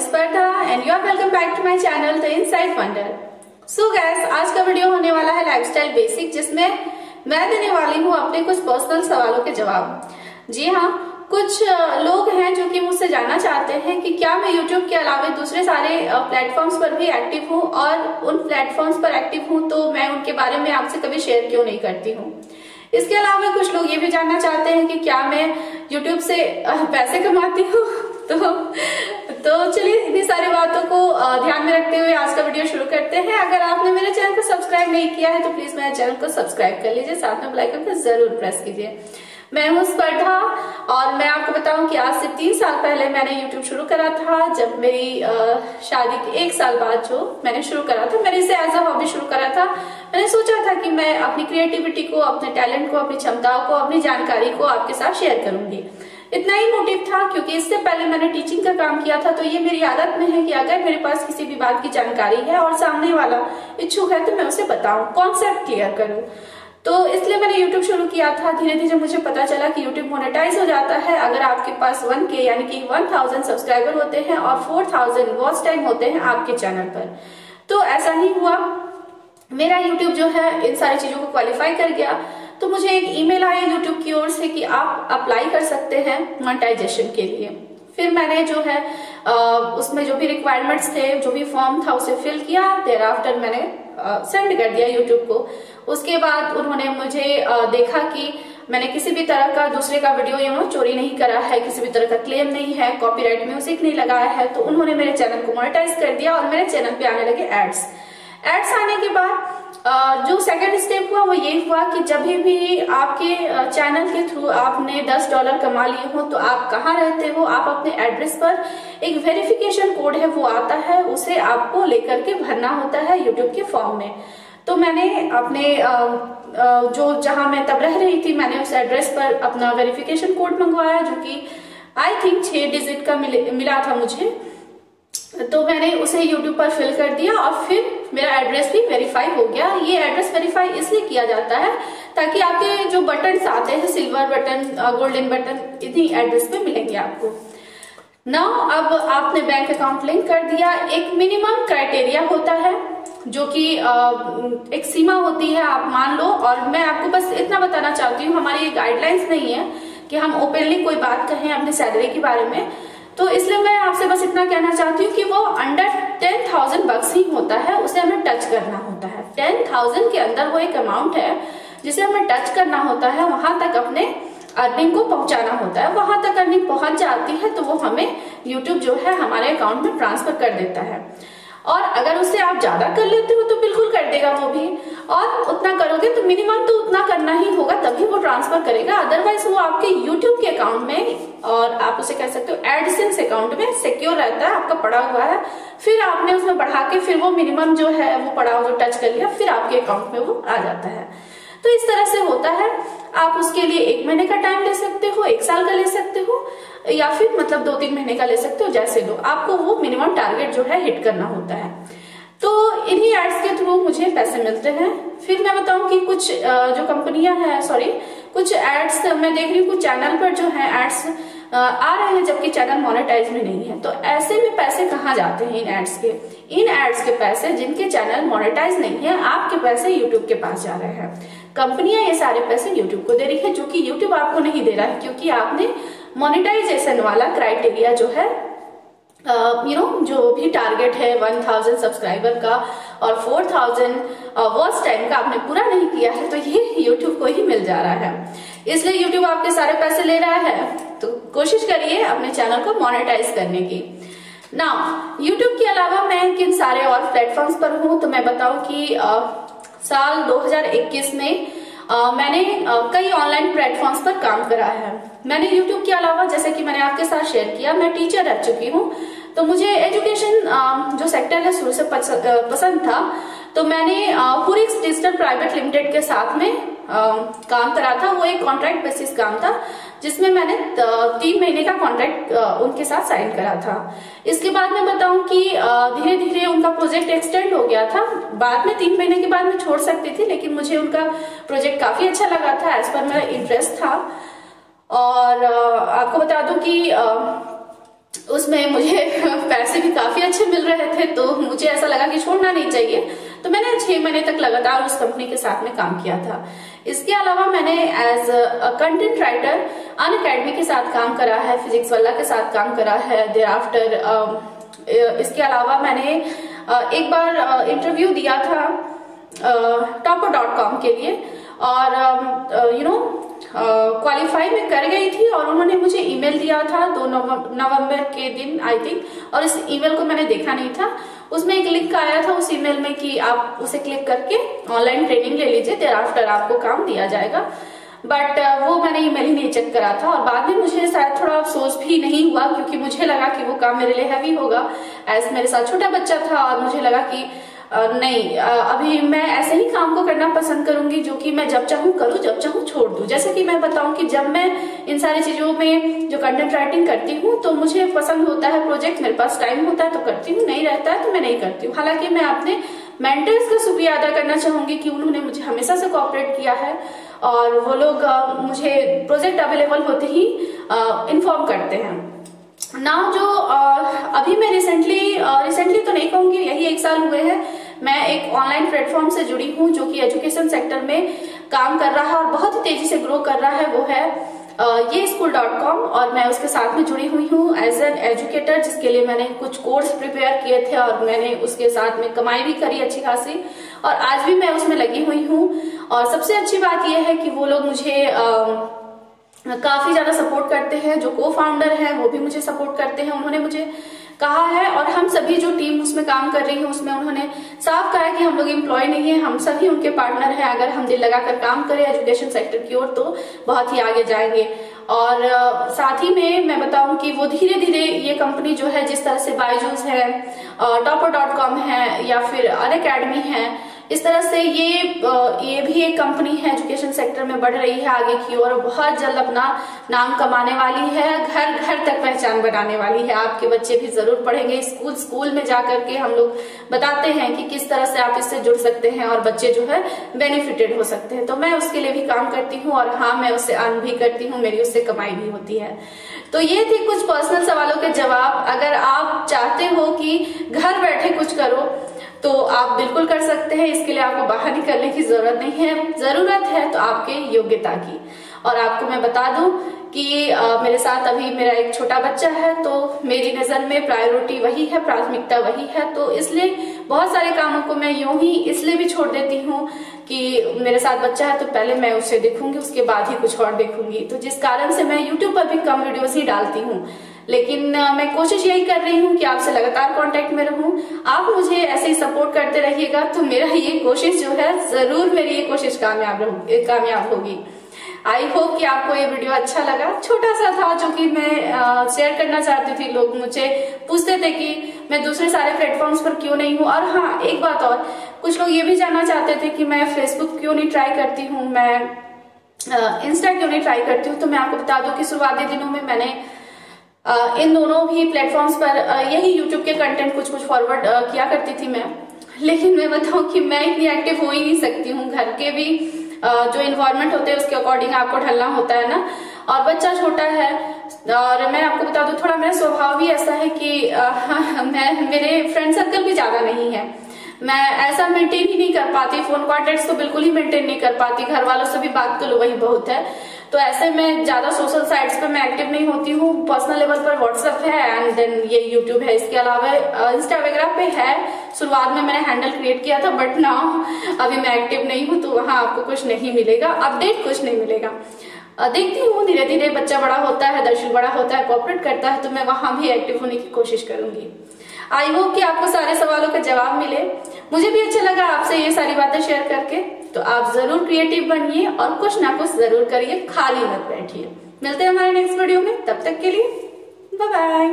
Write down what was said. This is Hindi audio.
स्पर्धा and you are welcome back to my channel the inside wonder. So guys, आज का वीडियो होने वाला है लाइफस्टाइल बेसिक, जिसमें मैं देने वाली हूँ अपने कुछ पर्सनल सवालों के जवाब। जी हाँ, कुछ लोग हैं जो कि मुझसे जानना चाहते हैं कि क्या मैं YouTube के अलावा दूसरे सारे प्लेटफॉर्म्स पर भी एक्टिव हूँ, और उन प्लेटफॉर्म्स पर एक्टिव हूँ तो मैं उनके बारे में आपसे कभी शेयर क्यों नहीं करती हूँ। इसके अलावा कुछ लोग ये भी जानना चाहते हैं कि क्या मैं YouTube से पैसे कमाती हूँ। तो चलिए, इतनी सारी बातों को ध्यान में रखते हुए आज का वीडियो शुरू करते हैं। अगर आपने मेरे चैनल को सब्सक्राइब नहीं किया है तो प्लीज मेरे चैनल को सब्सक्राइब कर लीजिए, साथ में बेल आइकन पर जरूर प्रेस कीजिए। मैं हूँ स्पर्धा, और मैं आपको बताऊं कि आज से 3 साल पहले मैंने YouTube शुरू करा था। जब मेरी शादी के 1 साल बाद जो मैंने शुरू करा था, मैंने इसे एज अ हॉबी शुरू करा था। मैंने सोचा था कि मैं अपनी क्रिएटिविटी को, अपने टैलेंट को, अपनी क्षमताओं को, अपनी जानकारी को आपके साथ शेयर करूंगी। इतना ही मोटिव था, क्योंकि इससे पहले मैंने टीचिंग का काम किया था। तो ये मेरी आदत में है कि अगर मेरे पास किसी भी बात की जानकारी है और सामने वाला इच्छुक है तो मैं उसे बताऊं, कॉन्सेप्ट क्लियर करूं। तो इसलिए मैंने YouTube शुरू किया था। धीरे धीरे मुझे पता चला कि YouTube मोनेटाइज हो जाता है अगर आपके पास 1K यानी कि 1000 सब्सक्राइबर होते हैं और 4000 वॉच टाइम होते हैं आपके चैनल पर। तो ऐसा ही हुआ, मेरा YouTube जो है इन सारी चीजों को क्वालिफाई कर गया। तो मुझे एक ईमेल आया YouTube की ओर से कि आप अप्लाई कर सकते हैं मोनेटाइजेशन के लिए। फिर मैंने जो है उसमें जो भी रिक्वायरमेंट्स थे, जो भी फॉर्म था, उसे फिल किया। देयर आफ्टर मैंने सेंड कर दिया YouTube को। उसके बाद उन्होंने मुझे देखा कि मैंने किसी भी तरह का दूसरे का वीडियो चोरी नहीं करा है, किसी भी तरह का क्लेम नहीं है, कॉपीराइट म्यूजिक नहीं लगाया है। तो उन्होंने मेरे चैनल को मोनेटाइज कर दिया और मेरे चैनल पे आने लगे एड्स आने के बाद जो सेकंड स्टेप हुआ वो ये हुआ कि जब भी आपके चैनल के थ्रू आपने $10 कमा लिए हो, तो आप कहाँ रहते हो, आप अपने एड्रेस पर एक वेरिफिकेशन कोड है वो आता है, उसे आपको लेकर के भरना होता है YouTube के फॉर्म में। तो मैंने अपने जो जहां मैं तब रह रही थी, मैंने उस एड्रेस पर अपना वेरिफिकेशन कोड मंगवाया, जो कि आई थिंक 6 डिजिट का मिला था मुझे। तो मैंने उसे YouTube पर फिल कर दिया और फिर मेरा एड्रेस भी वेरीफाई हो गया। ये एड्रेस वेरीफाई इसलिए किया जाता है ताकि आपके जो बटन आते हैं, सिल्वर बटन, गोल्डन बटन, इन्हीं एड्रेस पे मिलेंगे आपको। नाउ अब आपने बैंक अकाउंट लिंक कर दिया। एक मिनिमम क्राइटेरिया होता है, जो कि एक सीमा होती है, आप मान लो। और मैं आपको बस इतना बताना चाहती हूँ, हमारी गाइडलाइंस नहीं है कि हम ओपनली कोई बात कहें अपने सैलरी के बारे में। तो इसलिए मैं आपसे बस इतना कहना चाहती हूँ कि वो अंडर 10,000 बक्स ही होता है, उसे हमें टच करना होता है। 10,000 के अंदर वो एक अमाउंट है जिसे हमें टच करना होता है, वहां तक अपने अर्निंग को पहुंचाना होता है। वहां तक अर्निंग पहुंच जाती है तो वो हमें YouTube जो है हमारे अकाउंट में ट्रांसफर कर देता है। और अगर उससे आप ज्यादा कर लेते हो तो बिल्कुल कर देगा वो भी, और उतना करोगे तो मिनिमम तो उतना करना ही होगा, तभी वो ट्रांसफर करेगा। अदरवाइज वो आपके YouTube के अकाउंट में, और आप उसे कह सकते हो एडसेंस अकाउंट में सिक्योर रहता है, आपका पड़ा हुआ है। फिर आपने उसमें बढ़ा के फिर वो मिनिमम जो है वो पड़ा हुआ, जो टच कर लिया, फिर आपके अकाउंट में वो आ जाता है। तो इस तरह से होता है। आप उसके लिए 1 महीने का टाइम ले सकते हो, 1 साल का ले सकते हो, या फिर मतलब 2-3 महीने का ले सकते हो, जैसे लो। आपको वो मिनिमम टारगेट जो है हिट करना होता है। तो इन्हीं एड्स के थ्रू मुझे पैसे मिलते हैं। फिर मैं बताऊं कि कुछ जो कंपनियां हैं, कुछ एड्स मैं देख रही हूँ, कुछ चैनल पर जो है एड्स आ रहे हैं जबकि चैनल मोनेटाइज में नहीं है। तो ऐसे में पैसे कहाँ जाते हैं इन एड्स के पैसे, जिनके चैनल मोनेटाइज नहीं है, आपके पैसे YouTube के पास जा रहे हैं। कंपनियां ये सारे पैसे YouTube को दे रही है, जो कि YouTube आपको नहीं दे रहा है, क्योंकि आपने मोनेटाइजेशन वाला क्राइटेरिया जो है जो भी टारगेट है 1000 सब्सक्राइबर का और 4000 वॉच टाइम का आपने पूरा नहीं किया है, तो ये YouTube को ही मिल जा रहा है। इसलिए YouTube आपके सारे पैसे ले रहा है। तो कोशिश करिए अपने चैनल को मोनेटाइज करने की। नाउ YouTube के अलावा मैं किन सारे और प्लेटफॉर्म्स पर हूँ, तो मैं बताऊं कि साल 2021 में मैंने कई ऑनलाइन प्लेटफॉर्म्स पर काम करा है। मैंने YouTube के अलावा, जैसे कि मैंने आपके साथ शेयर किया, मैं टीचर रह चुकी हूँ। तो मुझे एजुकेशन जो सेक्टर है शुरू से पसंद था। तो मैंने हुरिक्स डिजिटल प्राइवेट लिमिटेड के साथ में काम करा था। वो एक कॉन्ट्रैक्ट बेसिस काम था, जिसमें मैंने 3 महीने का कॉन्ट्रैक्ट उनके साथ साइन करा था। इसके बाद मैं बताऊं कि धीरे धीरे उनका प्रोजेक्ट एक्सटेंड हो गया था। बाद में 3 महीने के बाद मैं छोड़ सकती थी, लेकिन मुझे उनका प्रोजेक्ट काफी अच्छा लगा था, एज पर मेरा इंटरेस्ट था। और आपको बता दूं कि उसमें मुझे पैसे भी काफी अच्छे मिल रहे थे, तो मुझे ऐसा लगा कि छोड़ना नहीं चाहिए। तो मैंने 6 महीने तक लगातार उस कंपनी के साथ में काम किया था। इसके अलावा मैंने as a content writer Unacademy के साथ काम करा है, फिजिक्स वाला के साथ काम करा है। देयर आफ्टर इसके अलावा मैंने एक बार इंटरव्यू दिया था topper.com के लिए, और क्वालिफाई में कर गई थी, और उन्होंने मुझे ईमेल दिया था 2 नवंबर के दिन आई थिंक, और इस ईमेल को मैंने देखा नहीं था। उसमें एक लिंक आया था उस ईमेल में कि आप उसे क्लिक करके ऑनलाइन ट्रेनिंग ले लीजिए, देयर आफ्टर आपको काम दिया जाएगा। बट वो मैंने ईमेल ही नहीं चेक करा था, और बाद में मुझे शायद थोड़ा अफसोस भी नहीं हुआ, क्योंकि मुझे लगा कि वो काम मेरे लिए हैवी होगा, एज मेरे साथ छोटा बच्चा था, और मुझे लगा कि नहीं, अभी मैं ऐसे ही काम को करना पसंद करूंगी जो कि मैं जब चाहूँ करूँ, जब चाहूँ छोड़ दूं। जैसे कि मैं बताऊं कि जब मैं इन सारी चीजों में जो कंटेंट राइटिंग करती हूँ तो मुझे पसंद होता है प्रोजेक्ट, मेरे पास टाइम होता है तो करती हूँ, नहीं रहता है तो मैं नहीं करती हूँ। हालांकि मैं अपने मेंटर्स का शुक्रिया अदा करना चाहूंगी कि उन्होंने मुझे हमेशा से कोऑपरेट किया है, और वो लोग मुझे प्रोजेक्ट अवेलेबल होते ही इन्फॉर्म करते हैं ना। जो अभी मैं रिसेंटली तो नहीं कहूंगी, यही 1 साल हुए हैं, मैं एक ऑनलाइन प्लेटफॉर्म से जुड़ी हूँ जो कि एजुकेशन सेक्टर में काम कर रहा है और बहुत ही तेजी से ग्रो कर रहा है। वो है ये school.com, और मैं उसके साथ में जुड़ी हुई हूँ एज एन एजुकेटर, जिसके लिए मैंने कुछ कोर्स प्रिपेयर किए थे, और मैंने उसके साथ में कमाई भी करी अच्छी खासी, और आज भी मैं उसमें लगी हुई हूँ। और सबसे अच्छी बात यह है कि वो लोग मुझे काफी ज्यादा सपोर्ट करते हैं। जो को फाउंडर हैं वो भी मुझे सपोर्ट करते हैं। उन्होंने मुझे कहा है, और हम सभी जो टीम उसमें काम कर रही है उसमें उन्होंने साफ कहा है कि हम लोग एम्प्लॉय नहीं है, हम सभी उनके पार्टनर हैं। अगर हम दिल लगाकर काम करें एजुकेशन सेक्टर की ओर तो बहुत ही आगे जाएंगे। और साथ ही में मैं बताऊं कि वो धीरे धीरे ये कंपनी जो है, जिस तरह से बायजूस है, topper.com है, या फिर अनअकैडमी है, इस तरह से ये भी एक कंपनी है एजुकेशन सेक्टर में बढ़ रही है आगे की ओर, बहुत जल्द अपना नाम कमाने वाली है, घर घर तक पहचान बनाने वाली है। आपके बच्चे भी जरूर पढ़ेंगे। स्कूल में जाकर के हम लोग बताते हैं कि किस तरह से आप इससे जुड़ सकते हैं और बच्चे जो है बेनिफिटेड हो सकते हैं। तो मैं उसके लिए भी काम करती हूँ, और हाँ, मैं उससे अर्न भी करती हूँ, मेरी उससे कमाई भी होती है। तो ये थे कुछ पर्सनल सवालों के जवाब। अगर आप चाहते हो कि घर बैठे कुछ करो तो आप बिल्कुल कर सकते हैं। इसके लिए आपको बाहर निकलने की जरूरत नहीं है, जरूरत है तो आपके योग्यता की। और आपको मैं बता दूं कि मेरे साथ अभी मेरा एक छोटा बच्चा है, तो मेरी नजर में प्रायोरिटी वही है, प्राथमिकता वही है। तो इसलिए बहुत सारे कामों को मैं यूं ही इसलिए भी छोड़ देती हूँ कि मेरे साथ बच्चा है, तो पहले मैं उसे देखूंगी, उसके बाद ही कुछ और देखूंगी। तो जिस कारण से मैं यूट्यूब पर भी कम वीडियोस ही डालती हूँ, लेकिन मैं कोशिश यही कर रही हूँ कि आपसे लगातार कांटेक्ट में रहूं। आप मुझे ऐसे ही सपोर्ट करते रहिएगा, तो मेरा ये कोशिश जो है, जरूर मेरी ये कोशिश कामयाब होगी। आई होप कि आपको ये वीडियो अच्छा लगा। छोटा सा था जो कि मैं शेयर करना चाहती थी। लोग मुझे पूछते थे कि मैं दूसरे सारे प्लेटफॉर्म्स पर क्यों नहीं हूँ। और हाँ, एक बात और, कुछ लोग ये भी जानना चाहते थे कि मैं फेसबुक क्यों नहीं ट्राई करती हूँ, मैं इंस्टा क्यों नहीं ट्राई करती हूँ। तो मैं आपको बता दूं कि शुरुआती दिनों में मैंने इन दोनों भी प्लेटफॉर्म्स पर यही यूट्यूब के कंटेंट कुछ फॉरवर्ड किया करती थी मैं। लेकिन मैं बताऊं कि मैं इतनी एक्टिव हो ही नहीं सकती हूँ। घर के भी जो इन्वायरमेंट होते हैं उसके अकॉर्डिंग आपको ढलना होता है ना, और बच्चा छोटा है। और मैं आपको बता दूं, थोड़ा मेरा स्वभाव भी ऐसा है कि मेरे फ्रेंड सर्कल भी ज्यादा नहीं है। मैं ऐसा मेंटेन ही नहीं कर पाती, फोन कॉन्टेक्ट तो बिल्कुल ही मेंटेन नहीं कर पाती। घर वालों से भी बात कर लो, वही बहुत है। तो ऐसे में ज्यादा सोशल साइट्स पे मैं एक्टिव नहीं होती हूँ। पर्सनल लेवल पर व्हाट्सएप है, एंड देन ये यूट्यूब है। इसके अलावा इंस्टा वगैरह पे है। शुरुआत में मैंने हैंडल क्रिएट किया था, बट नाउ अभी मैं एक्टिव नहीं हूँ, तो वहाँ आपको कुछ नहीं मिलेगा, अपडेट कुछ नहीं मिलेगा। देखती हूँ धीरे धीरे बच्चा बड़ा होता है, दर्शन बड़ा होता है, कोऑपरेट करता है, तो मैं वहां भी एक्टिव होने की कोशिश करूंगी। आई होप कि आपको सारे सवालों का जवाब मिले। मुझे भी अच्छा लगा आपसे ये सारी बातें शेयर करके। तो आप जरूर क्रिएटिव बनिए और कुछ ना कुछ जरूर करिए, खाली मत बैठिए। मिलते हैं हमारे नेक्स्ट वीडियो में, तब तक के लिए बाय बाय।